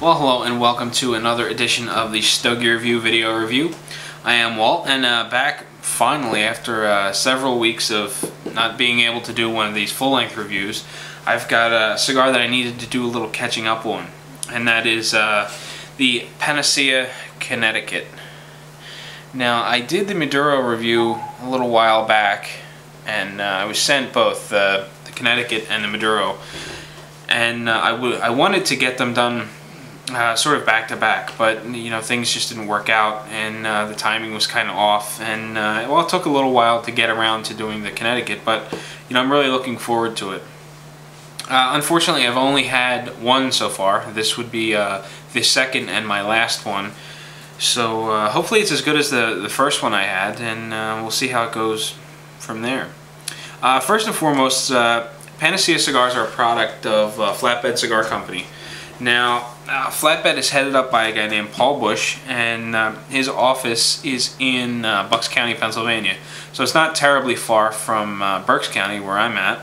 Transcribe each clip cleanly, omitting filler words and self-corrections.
Well, hello and welcome to another edition of the Stogie video review. I am Walt, and back finally after several weeks of not being able to do one of these full-length reviews. I've got a cigar that I needed to do a little catching up on, and that is the Panacea Connecticut. Now, I did the Maduro review a little while back, and I was sent both the Connecticut and the Maduro, and I wanted to get them done sort of back to back, but you know, things just didn't work out, and the timing was kind of off, and well, it took a little while to get around to doing the Connecticut, but you know, I'm really looking forward to it. Unfortunately, I've only had one so far. This would be the second and my last one, so hopefully it's as good as the first one I had, and we'll see how it goes from there. First and foremost, Panacea cigars are a product of Flatbed Cigar Company. Now, Flatbed is headed up by a guy named Paul Bush, and his office is in Bucks County, Pennsylvania. So it's not terribly far from Berks County, where I'm at.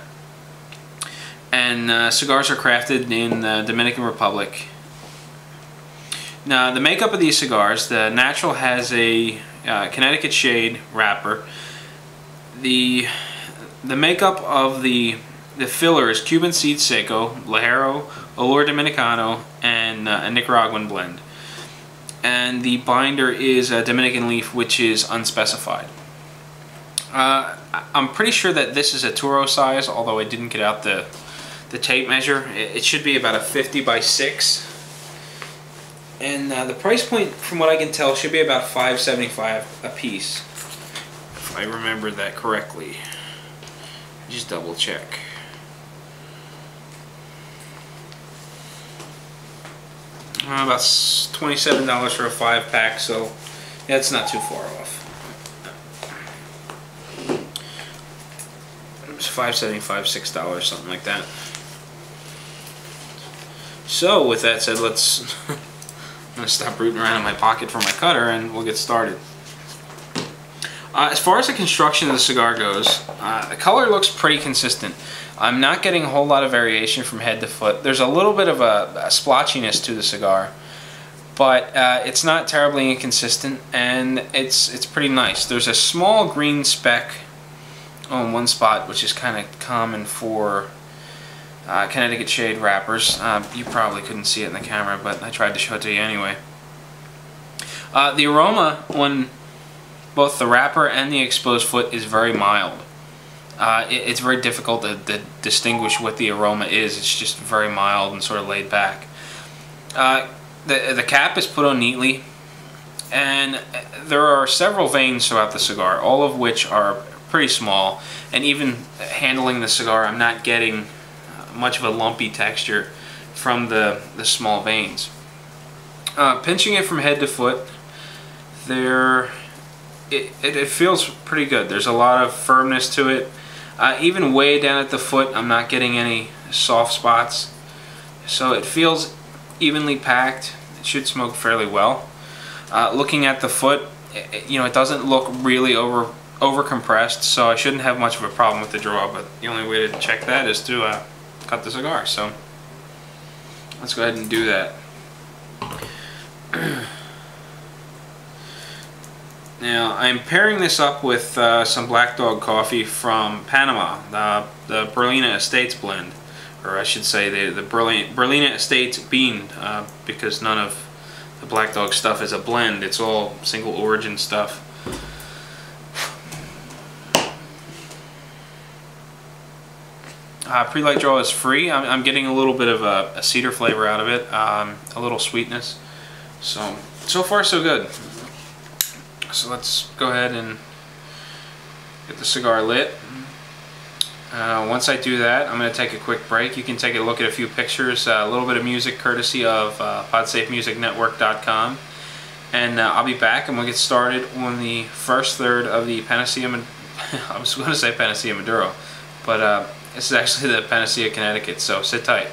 And cigars are crafted in the Dominican Republic. Now, the makeup of these cigars, the natural has a Connecticut shade wrapper. The makeup of the filler is Cuban seed seco, Ligero, Olor Dominicano, and a Nicaraguan blend. And the binder is a Dominican leaf, which is unspecified. I'm pretty sure that this is a Turo size, although I didn't get out the tape measure. It should be about a 50 by 6. And the price point, from what I can tell, should be about $5.75 a piece, if I remember that correctly. Just double check. About $27 for a 5-pack, so yeah, it's not too far off. It's $5.75, $6, something like that. So, with that said, I'm gonna stop rooting around in my pocket for my cutter, and we'll get started. As far as the construction of the cigar goes, the color looks pretty consistent. I'm not getting a whole lot of variation from head to foot. There's a little bit of a splotchiness to the cigar, but it's not terribly inconsistent, and it's pretty nice. There's a small green speck on one spot, which is kind of common for Connecticut shade wrappers. You probably couldn't see it in the camera, but I tried to show it to you anyway. The aroma on both the wrapper and the exposed foot is very mild. It's very difficult to distinguish what the aroma is. It's just very mild and sort of laid back. The cap is put on neatly, and there are several veins throughout the cigar, all of which are pretty small, and even handling the cigar, I'm not getting much of a lumpy texture from the small veins. Pinching it from head to foot, it feels pretty good. There's a lot of firmness to it. Even way down at the foot, I'm not getting any soft spots. So it feels evenly packed. It should smoke fairly well. Looking at the foot, you know, it doesn't look really over compressed, so I shouldn't have much of a problem with the draw, but the only way to check that is to cut the cigar. So let's go ahead and do that. Now, I'm pairing this up with some Black Dog coffee from Panama, the Berlina Estates blend, or I should say the Berlina Estates bean, because none of the Black Dog stuff is a blend. It's all single origin stuff. Pre-light draw is free. I'm getting a little bit of a cedar flavor out of it, a little sweetness. So far so good. So let's go ahead and get the cigar lit. Once I do that, I'm going to take a quick break. You can take a look at a few pictures, a little bit of music courtesy of PodsafeMusicNetwork.com, and I'll be back and we'll get started on the first third of the Panacea. I was going to say Panacea Maduro, but this is actually the Panacea Connecticut, so sit tight.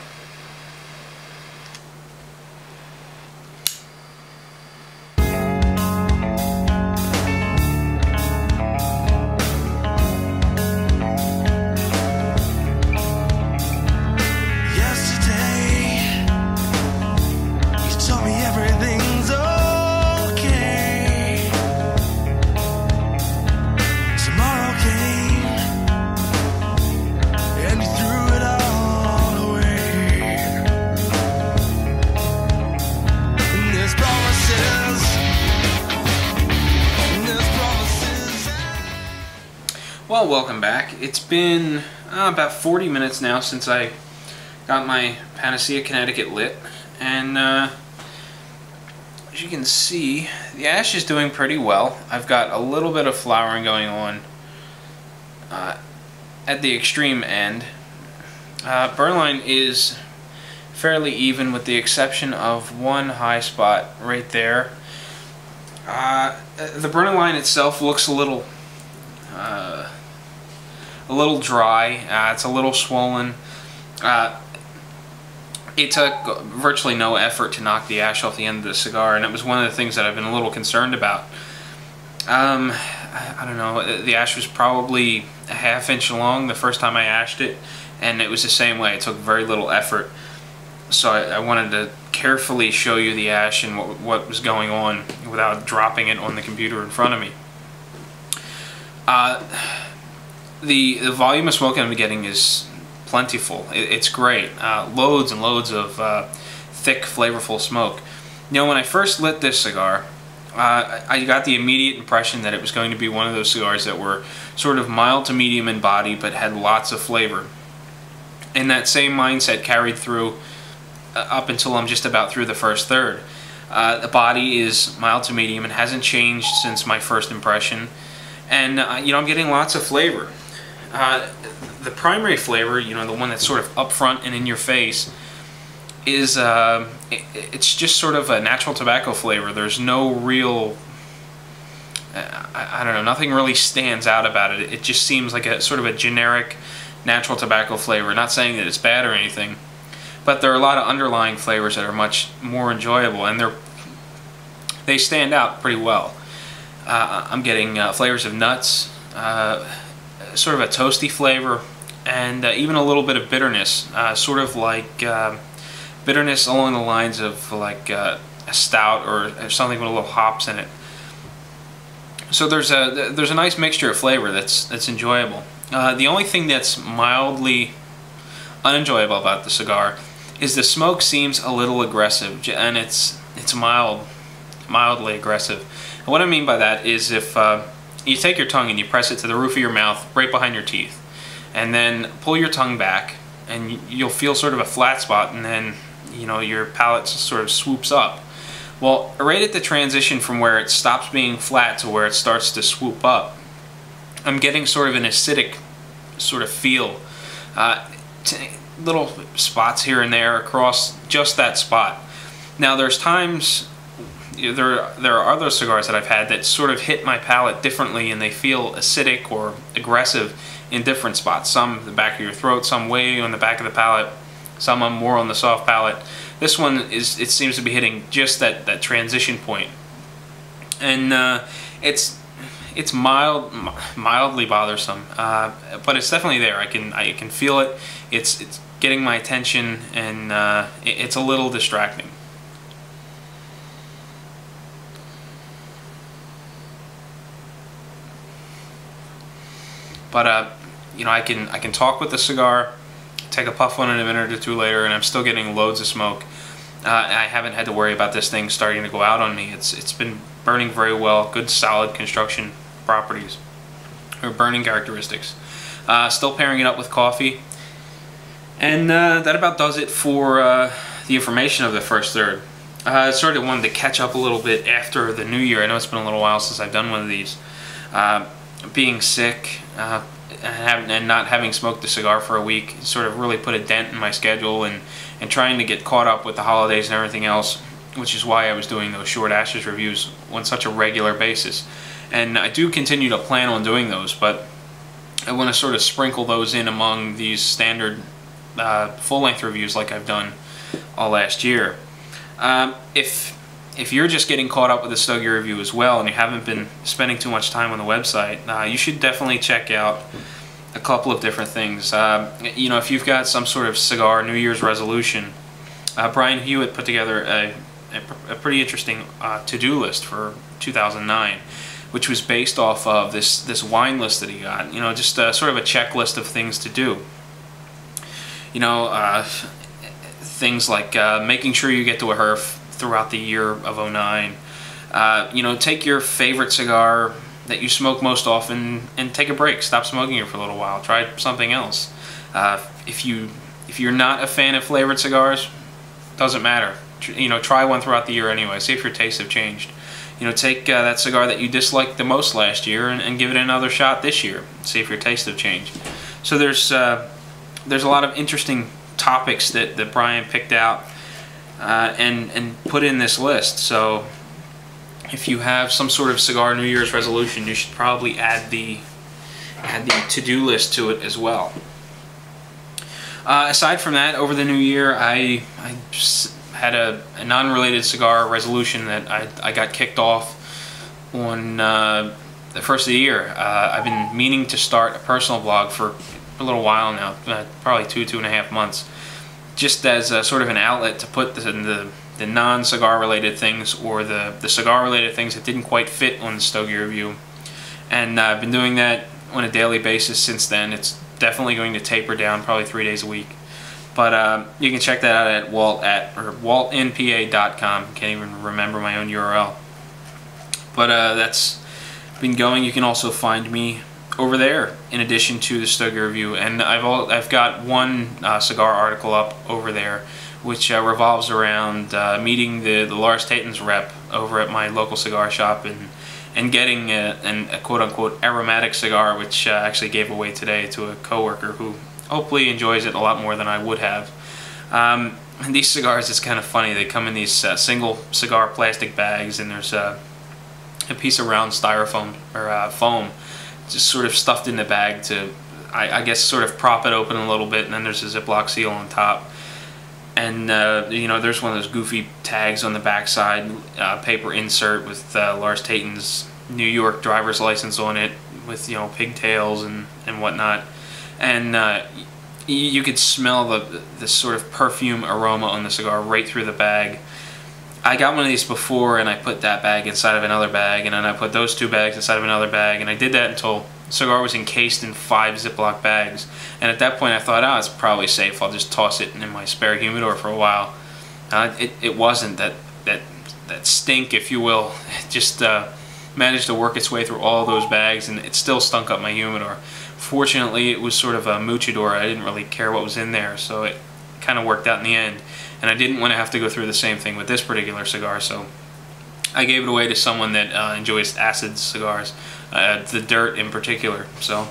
Well, welcome back. It's been about 40 minutes now since I got my Panacea Connecticut lit, and as you can see, the ash is doing pretty well. I've got a little bit of flowering going on at the extreme end. Burn line is fairly even with the exception of one high spot right there. The burn line itself looks a little dry. It's a little swollen. It took virtually no effort to knock the ash off the end of the cigar, and it was one of the things that I've been a little concerned about. I don't know, the ash was probably a ½ inch long the first time I ashed it, and it was the same way. It took very little effort. So I wanted to carefully show you the ash and what was going on without dropping it on the computer in front of me. The volume of smoke I'm getting is plentiful. It's great. Loads and loads of thick, flavorful smoke. You know, when I first lit this cigar, I got the immediate impression that it was going to be one of those cigars that were sort of mild to medium in body but had lots of flavor. And that same mindset carried through up until I'm just about through the first third. The body is mild to medium and hasn't changed since my first impression, and you know, I'm getting lots of flavor. The primary flavor, you know, the one that's sort of up front and in your face, is it's just sort of a natural tobacco flavor. There's no real I don't know, nothing really stands out about it. It just seems like a sort of a generic natural tobacco flavor. Not saying that it's bad or anything, but there are a lot of underlying flavors that are much more enjoyable, and they stand out pretty well. I'm getting flavors of nuts, sort of a toasty flavor, and even a little bit of bitterness, sort of like bitterness along the lines of like a stout or something with a little hops in it. So there's a nice mixture of flavor that's enjoyable. The only thing that's mildly unenjoyable about the cigar is the smoke seems a little aggressive, and it's mildly aggressive. And what I mean by that is if you take your tongue and you press it to the roof of your mouth right behind your teeth, and then pull your tongue back, and you'll feel sort of a flat spot, and then, you know, your palate sort of swoops up. Well, right at the transition from where it stops being flat to where it starts to swoop up, I'm getting sort of an acidic sort of feel. Little spots here and there across just that spot. Now there's times, there are other cigars that I've had that sort of hit my palate differently, and they feel acidic or aggressive in different spots. Some the back of your throat, some way on the back of the palate, some more on the soft palate. This one it seems to be hitting just that transition point, and it's mildly bothersome, but it's definitely there. I can feel it. It's getting my attention, and it's a little distracting. But you know, I can talk with the cigar, take a puff on it a minute or two later, and I'm still getting loads of smoke. I haven't had to worry about this thing starting to go out on me. It's been burning very well, good solid construction properties or burning characteristics. Still pairing it up with coffee, and that about does it for the information of the first third. I sort of wanted to catch up a little bit after the new year. I know it's been a little while since I've done one of these. Being sick and not having smoked a cigar for a week sort of really put a dent in my schedule, and trying to get caught up with the holidays and everything else, which is why I was doing those short ashes reviews on such a regular basis. And I do continue to plan on doing those, but I want to sort of sprinkle those in among these standard full-length reviews like I've done all last year. If you're just getting caught up with the Stogie review as well, and you haven't been spending too much time on the website, you should definitely check out a couple of different things. You know, if you've got some sort of cigar New Year's resolution, Brian Hewitt put together a pretty interesting to-do list for 2009, which was based off of this wine list that he got. You know, just sort of a checklist of things to do. You know, things like making sure you get to a herf throughout the year of '09. You know, take your favorite cigar that you smoke most often and take a break. Stop smoking it for a little while. Try something else. If you're not a fan of flavored cigars, doesn't matter. You know, try one throughout the year anyway. See if your tastes have changed. You know, take that cigar that you disliked the most last year and give it another shot this year. See if your tastes have changed. So there's a lot of interesting topics that Brian picked out and put in this list. So if you have some sort of cigar New Year's resolution, you should probably add the to-do list to it as well. Aside from that, over the new year, I had a non-related cigar resolution that I got kicked off on the first of the year. I've been meaning to start a personal blog for a little while now, probably 2.5 months, just as a sort of an outlet to put the non-cigar related things, or the cigar related things that didn't quite fit on the Stogie review. And I've been doing that on a daily basis since then. It's definitely going to taper down, probably 3 days a week. But you can check that out at waltnpa.com. Can't even remember my own URL. But that's been going. You can also find me over there in addition to the Stogie review, and I've got one cigar article up over there, which revolves around meeting the Lars Taten's rep over at my local cigar shop and getting a quote-unquote aromatic cigar, which I actually gave away today to a coworker who hopefully enjoys it a lot more than I would have. And these cigars, it's kind of funny. They come in these single cigar plastic bags, and there's a piece of round styrofoam or foam just sort of stuffed in the bag to, I guess, sort of prop it open a little bit, and then there's a Ziploc seal on top. And you know, there's one of those goofy tags on the backside, paper insert with Lars Taten's New York driver's license on it, with, you know, pigtails and whatnot. And you could smell the sort of perfume aroma on the cigar right through the bag. I got one of these before, and I put that bag inside of another bag, and then I put those two bags inside of another bag, and I did that until the cigar was encased in 5 Ziploc bags. And at that point I thought, oh, it's probably safe. I'll just toss it in my spare humidor for a while. It wasn't. That stink, if you will, it just managed to work its way through all those bags, and it still stunk up my humidor. Fortunately, it was sort of a muchador. I didn't really care what was in there, so it kind of worked out in the end. And I didn't want to have to go through the same thing with this particular cigar, so I gave it away to someone that enjoys acid cigars, the Dirt in particular. So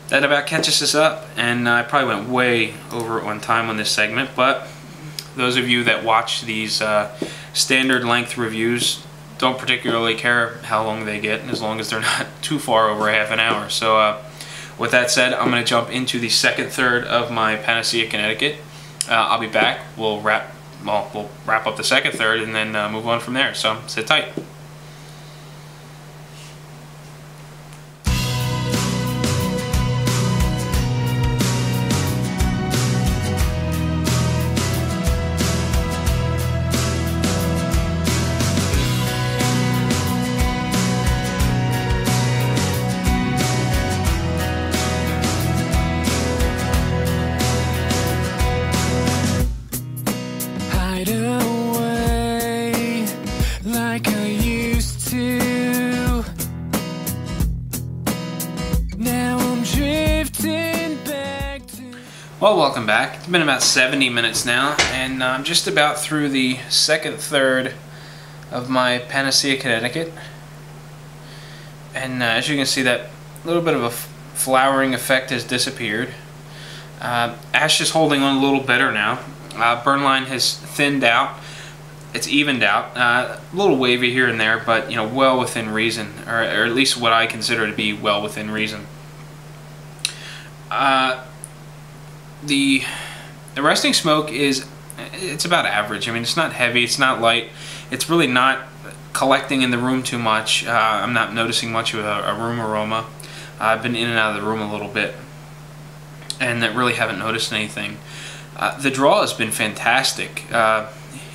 that about catches us up, and I probably went way over on time on this segment, but those of you that watch these standard length reviews don't particularly care how long they get, as long as they're not too far over half an hour. So with that said, I'm going to jump into the second third of my Panacea Connecticut. I'll be back. We'll wrap up the second third and then move on from there. So sit tight. Well, welcome back. It's been about 70 minutes now, and I'm just about through the second third of my Panacea Connecticut. And as you can see, that little bit of a flowering effect has disappeared. Ash is holding on a little better now. Burn line has thinned out. It's evened out. A little wavy here and there, but, you know, well within reason, or at least what I consider to be well within reason. The resting smoke it's about average. I mean, it's not heavy, it's not light, it's really not collecting in the room too much. I'm not noticing much of a room aroma. I've been in and out of the room a little bit, and I really haven't noticed anything. The draw has been fantastic.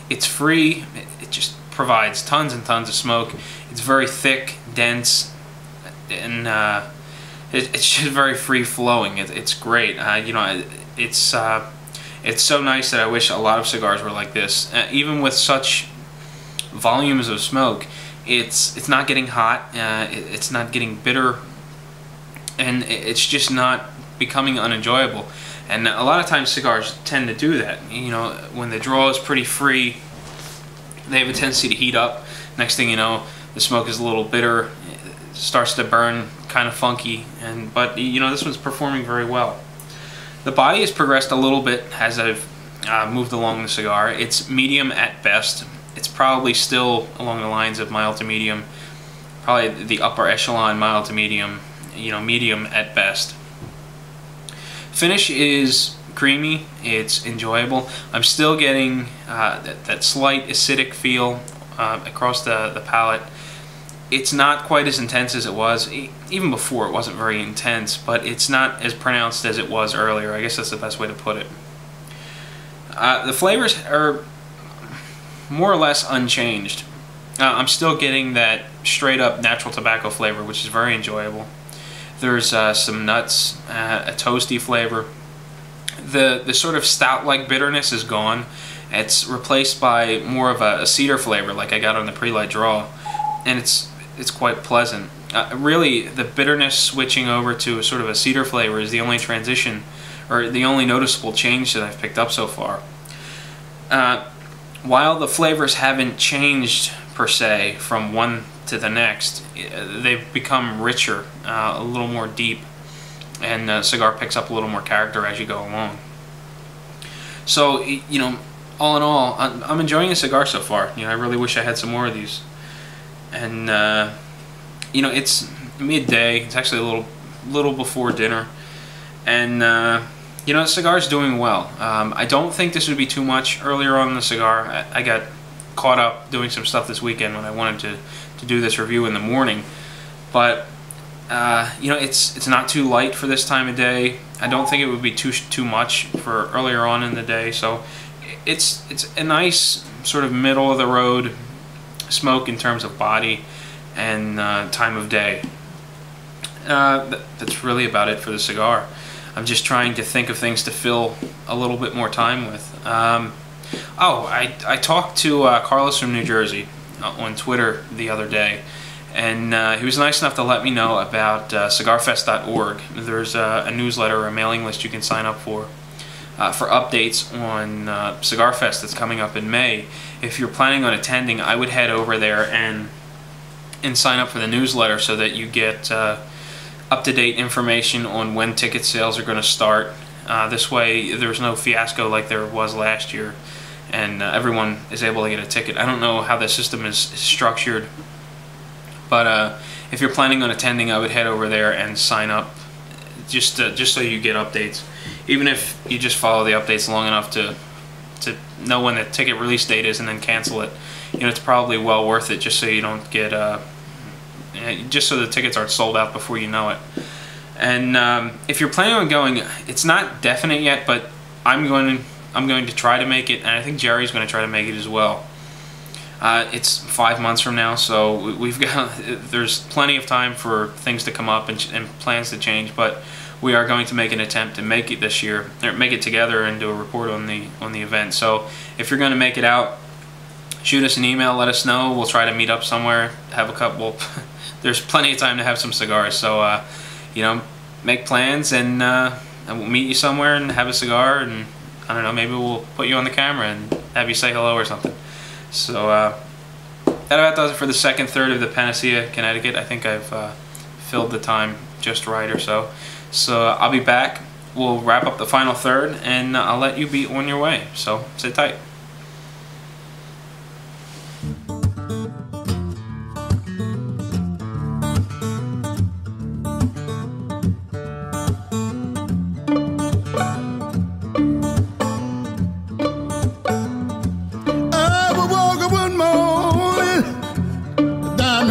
It's free, it just provides tons and tons of smoke. It's very thick, dense, and it's just very free flowing. It's great. You know, it's so nice that I wish a lot of cigars were like this. Even with such volumes of smoke, It's not getting hot. It's not getting bitter, and it's just not becoming unenjoyable. And a lot of times cigars tend to do that. You know, when the draw is pretty free, they have a tendency to heat up. Next thing you know, the smoke is a little bitter, it starts to burn, kind of funky. But you know, this one's performing very well. The body has progressed a little bit as I've moved along the cigar. It's medium at best. It's probably still along the lines of mild to medium, probably the upper echelon mild to medium, you know, medium at best. Finish is creamy, it's enjoyable. I'm still getting that slight acidic feel across the palate. It's not quite as intense as it was. Even before, it wasn't very intense, but it's not as pronounced as it was earlier. I guess that's the best way to put it. The flavors are more or less unchanged. I'm still getting that straight up natural tobacco flavor, which is very enjoyable. There's some nuts, a toasty flavor. The sort of stout-like bitterness is gone. It's replaced by more of a cedar flavor, like I got on the pre-light draw, and it's quite pleasant. Really, the bitterness switching over to a sort of a cedar flavor is the only transition, or the only noticeable change that I've picked up so far. While the flavors haven't changed per se from one to the next, they've become richer, a little more deep, and the cigar picks up a little more character as you go along. So, you know, all in all, I'm enjoying the cigar so far. You know, I really wish I had some more of these. And you know, it's midday. It's actually a little before dinner, and you know, the cigar's doing well. I don't think this would be too much earlier on in the cigar. I got caught up doing some stuff this weekend when I wanted to do this review in the morning, but you know, it's not too light for this time of day. I don't think it would be too much for earlier on in the day. So it's a nice sort of middle of the road smoke in terms of body and time of day. That's really about it for the cigar. I'm just trying to think of things to fill a little bit more time with. Oh, I talked to Carlos from New Jersey on Twitter the other day, and he was nice enough to let me know about cigarfest.org. There's a newsletter or a mailing list you can sign up for updates on Cigar Fest that's coming up in May. If you're planning on attending, I would head over there and sign up for the newsletter so that you get up-to-date information on when ticket sales are going to start. This way there's no fiasco like there was last year, and everyone is able to get a ticket. I don't know how the system is structured, but if you're planning on attending, I would head over there and sign up just so you get updates. Even if you just follow the updates long enough to know when the ticket release date is and then cancel it, you know, it's probably well worth it, just so you don't get just so the tickets aren't sold out before you know it. And if you're planning on going, it's not definite yet, but I'm going to try to make it, and I think Jerry's going to try to make it as well. It's 5 months from now, so there's plenty of time for things to come up and plans to change, but we are going to make an attempt to make it this year, or make it together and do a report on the event. So if you're going to make it out, shoot us an email, let us know. We'll try to meet up somewhere, have a couple. There's plenty of time to have some cigars, so you know, make plans, and we'll meet you somewhere and have a cigar, and I don't know, maybe we'll put you on the camera and have you say hello or something. So that about does it for the second third of the Panacea, Connecticut. I think I've filled the time just right or so. So I'll be back. We'll wrap up the final third, and I'll let you be on your way. So sit tight.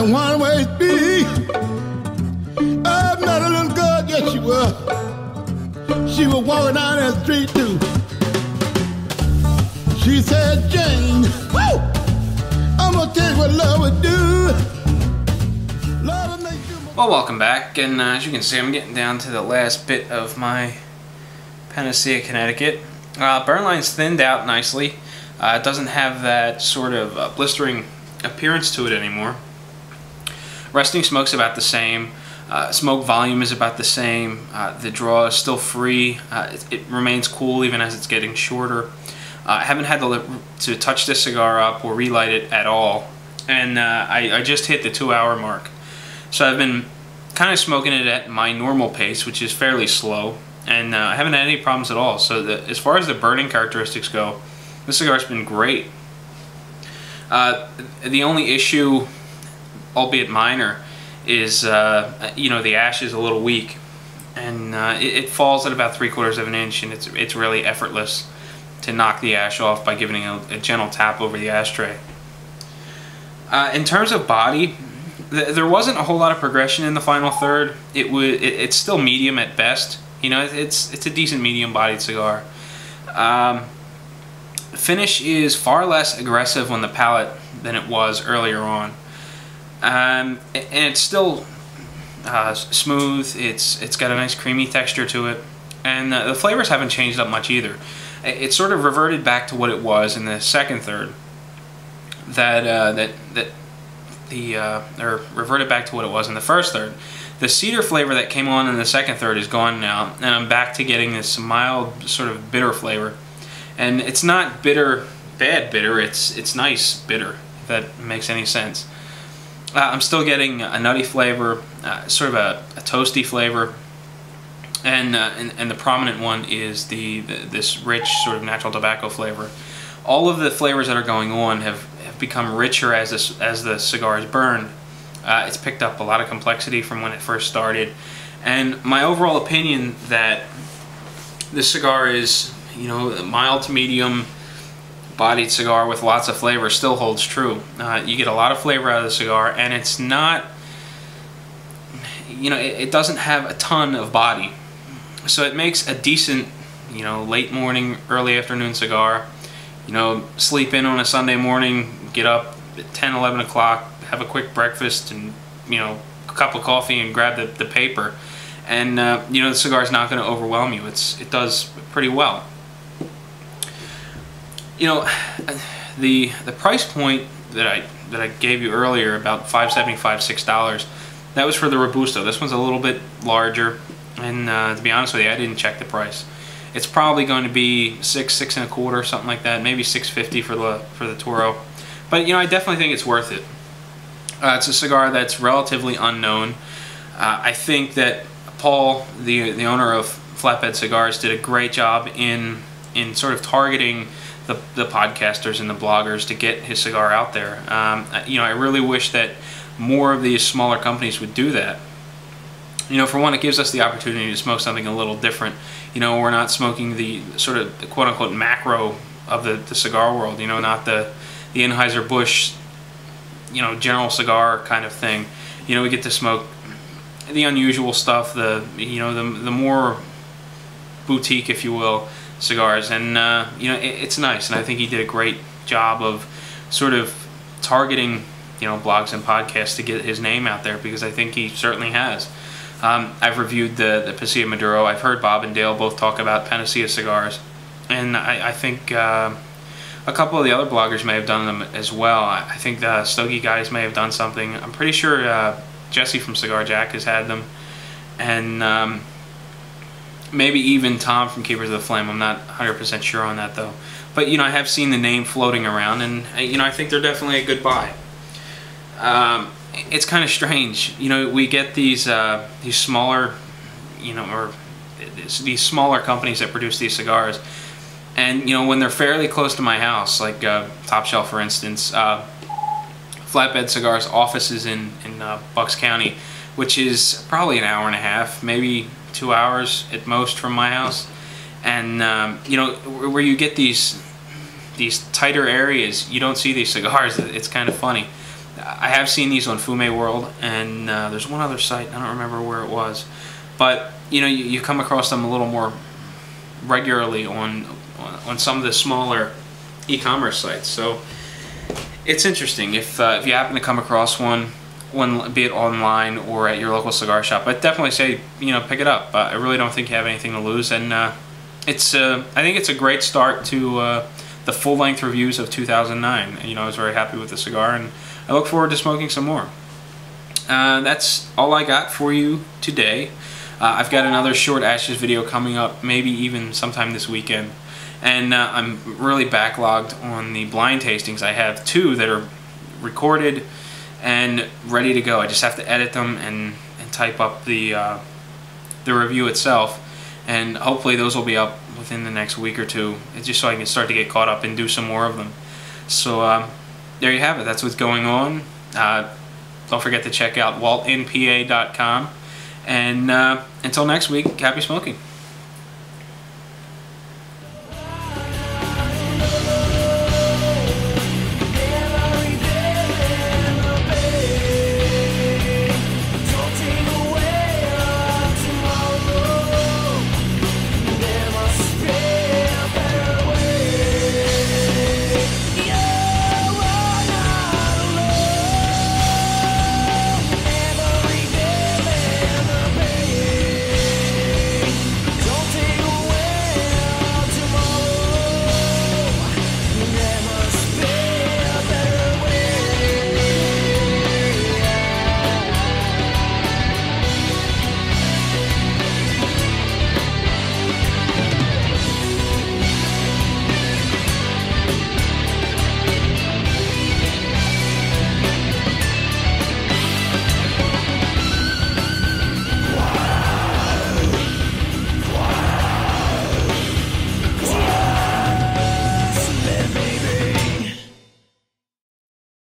One-way street. I met a little girl, yes she was. She was walking down that street too. She said, Jane, woo, I'm gonna tell you what love would do. Love would make you. Well, welcome back, and as you can see, I'm getting down to the last bit of my Panacea, Connecticut. Burn line's thinned out nicely. It doesn't have that sort of blistering appearance to it anymore. Resting smoke's about the same. Smoke volume is about the same. The draw is still free. It remains cool even as it's getting shorter. I haven't had to touch this cigar up or relight it at all, and I just hit the 2-hour mark. So I've been kind of smoking it at my normal pace, which is fairly slow, and I haven't had any problems at all. So as far as the burning characteristics go, this cigar's been great. The only issue, albeit minor, is you know, the ash is a little weak, and it falls at about 3/4 of an inch, and it's really effortless to knock the ash off by giving a gentle tap over the ashtray. In terms of body, there wasn't a whole lot of progression in the final third. It's still medium at best. You know, it's a decent medium-bodied cigar. Finish is far less aggressive on the palate than it was earlier on, and it's still smooth. It's got a nice creamy texture to it, and the flavors haven't changed up much either. It sort of reverted back to what it was in the second third. Or reverted back to what it was in the first third. The cedar flavor that came on in the second third is gone now, and I'm back to getting this mild sort of bitter flavor. And it's not bitter, bad bitter, it's nice bitter, if that makes any sense. I'm still getting a nutty flavor, sort of a toasty flavor, and the prominent one is this rich sort of natural tobacco flavor. All of the flavors that are going on have become richer as the cigar is burned. It's picked up a lot of complexity from when it first started, and my overall opinion that this cigar is, you know, a mild to medium bodied cigar with lots of flavor still holds true. You get a lot of flavor out of the cigar, and it's not, you know, it doesn't have a ton of body, so it makes a decent, you know, late morning, early afternoon cigar. You know, sleep in on a Sunday morning, get up at 10, 11 o'clock, have a quick breakfast, and, you know, a cup of coffee and grab the paper, and you know, the cigar is not going to overwhelm you. It does pretty well. You know, the price point that I gave you earlier, about $5.75, $6, that was for the Robusto. This one's a little bit larger, and to be honest with you, I didn't check the price. It's probably going to be $6, $6.25, something like that. Maybe $6.50 for the Toro. But you know, I definitely think it's worth it. It's a cigar that's relatively unknown. I think that Paul, the owner of Flatbed Cigars, did a great job in sort of targeting the podcasters and the bloggers to get his cigar out there. You know, I really wish that more of these smaller companies would do that. You know, for one, it gives us the opportunity to smoke something a little different. You know, we're not smoking the sort of quote-unquote macro of the cigar world. You know, not the Anheuser-Busch, you know, general cigar kind of thing. You know, we get to smoke the unusual stuff, you know, the more boutique, if you will, cigars, and you know, it's nice, and I think he did a great job of sort of targeting, you know, blogs and podcasts to get his name out there, because I think he certainly has. I've reviewed the Panacea Maduro. I've heard Bob and Dale both talk about Panacea cigars, and I think a couple of the other bloggers may have done them as well. I think the Stogie guys may have done something. I'm pretty sure Jesse from Cigar Jack has had them, and maybe even Tom from Keepers of the Flame. I'm not 100% sure on that though. But you know, I have seen the name floating around, and you know, I think they're definitely a good buy. It's kind of strange, you know, we get these smaller, you know, or these smaller companies that produce these cigars, and you know, when they're fairly close to my house, like Top Shelf, for instance, Flatbed Cigars office is in Bucks County, which is probably an hour and a half, maybe 2 hours at most from my house, and you know, where you get these tighter areas, you don't see these cigars. It's kind of funny. I have seen these on Fume World, and there's one other site, I don't remember where it was, but you know, you come across them a little more regularly on some of the smaller e-commerce sites. So it's interesting if you happen to come across one, be it online or at your local cigar shop. I'd definitely say, you know, pick it up. I really don't think you have anything to lose, and I think it's a great start to the full-length reviews of 2009. You know, I was very happy with the cigar, and I look forward to smoking some more. that's all I got for you today. I've got another short ashes video coming up, maybe even sometime this weekend. And I'm really backlogged on the blind tastings. I have 2 that are recorded and ready to go. I just have to edit them and type up the review itself. And hopefully those will be up within the next week or 2, just so I can start to get caught up and do some more of them. So there you have it. That's what's going on. Don't forget to check out waltinpa.com. And until next week, happy smoking.